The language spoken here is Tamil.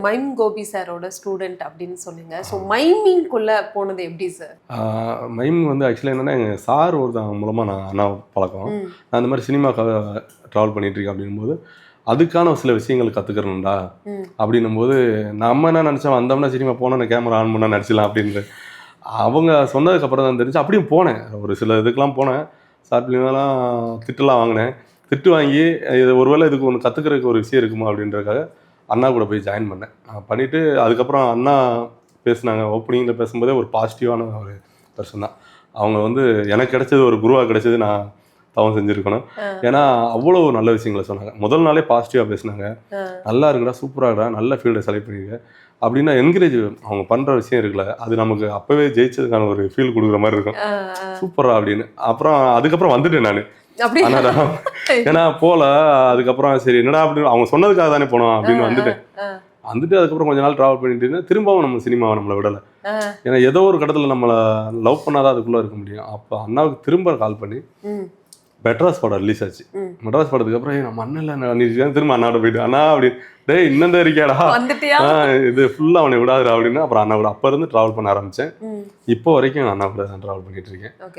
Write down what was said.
மைம் கோபி சாரோட ஸ்டூடெண்ட் அப்படின்னு சொன்னீங்க. ஸோ மைமிங்குள்ள போனது எப்படி சார்? மைம் வந்து ஆக்சுவலாக என்னென்னா எங்கள் சார் ஒருத்தன் மூலமாக நான் அண்ணா பழக்கம். நான் இந்த மாதிரி சினிமாக்காக ட்ராவல் பண்ணிகிட்ருக்கேன் அப்படிங்கும்போது அதுக்கான சில விஷயங்கள் கற்றுக்கிறேன்டா அப்படின்னும்போது நம்ம என்ன நினச்சோம், வந்தோம்னா சினிமா போனோன்னு கேமரா ஆன் பண்ணால் நடிச்சிடலாம் அப்படின்ட்டு அவங்க சொன்னதுக்கப்புறம் தான் தெரிஞ்சு. அப்படியும் போனேன், ஒரு சில இதுக்கெலாம் போனேன். சார் பிள்ளைங்களாம் திட்டுலாம் வாங்கினேன். திட்டு வாங்கி இது ஒருவேளை இதுக்கு ஒன்று கற்றுக்கிறதுக்கு ஒரு விஷயம் இருக்குமா அப்படின்றதுக்காக அண்ணா கூட போய் ஜாயின் பண்ணேன். பண்ணிவிட்டு அதுக்கப்புறம் அண்ணா பேசினாங்க. ஓப்பனிங்கில் பேசும்போதே ஒரு பாசிட்டிவான ஒரு பர்சன் தான். அவங்க வந்து எனக்கு கிடைச்சது ஒரு குருவாக கிடைச்சது நான் தவம் செஞ்சுருக்கணும். ஏன்னா அவ்வளோ நல்ல விஷயங்களை சொன்னாங்க. முதல் நாளே பாசிட்டிவாக பேசினாங்க. நல்லா இருக்குடா, சூப்பராக இருக்கா, நல்ல ஃபீல்டை செலக்ட் பண்ணியிருக்க அப்படின்னா என்கரேஜ். அவங்க பண்ணுற விஷயம் இருக்குல்ல, அது நமக்கு அப்போவே ஜெயிச்சதுக்கான ஒரு ஃபீல் கொடுக்குற மாதிரி இருக்கும். சூப்பரா அப்படின்னு. அப்புறம் அதுக்கப்புறம் வந்துட்டேன் நான். ஏன்னா போல அதுக்கப்புறம் சரி என்னடா அப்படின்னு அவங்க சொன்னதுக்காக தானே போனோம் அப்படின்னு வந்துட்டேன். அதுக்கப்புறம் கொஞ்ச நாள் ட்ராவல் பண்ணிட்டு இருந்தேன். திரும்பவும் நம்ம சினிமாவை நம்மளை விடலை. ஏன்னா ஏதோ ஒரு கட்டத்தில் நம்மளை லவ் பண்ணாதான் அதுக்குள்ளே இருக்க முடியும். அப்போ அண்ணாவுக்கு திரும்ப கால் பண்ணி மெட்ராஸ் படம் ரிலீஸ் ஆச்சு. மெட்ராஸ் படத்துக்கு அப்புறம் நம்ம அண்ணன் திரும்ப அண்ணாவோட போயிட்டு அண்ணா அப்படி டேய் இன்னும் இருக்கியாடா, இது ஃபுல்லாக அவனை விடாதுடா அப்படின்னு. அப்புறம் அண்ணா கூட அப்போ இருந்து ட்ராவல் பண்ண ஆரம்பித்தேன். இப்போ வரைக்கும் அண்ணா கூட தான் ட்ராவல் பண்ணிட்டு இருக்கேன்.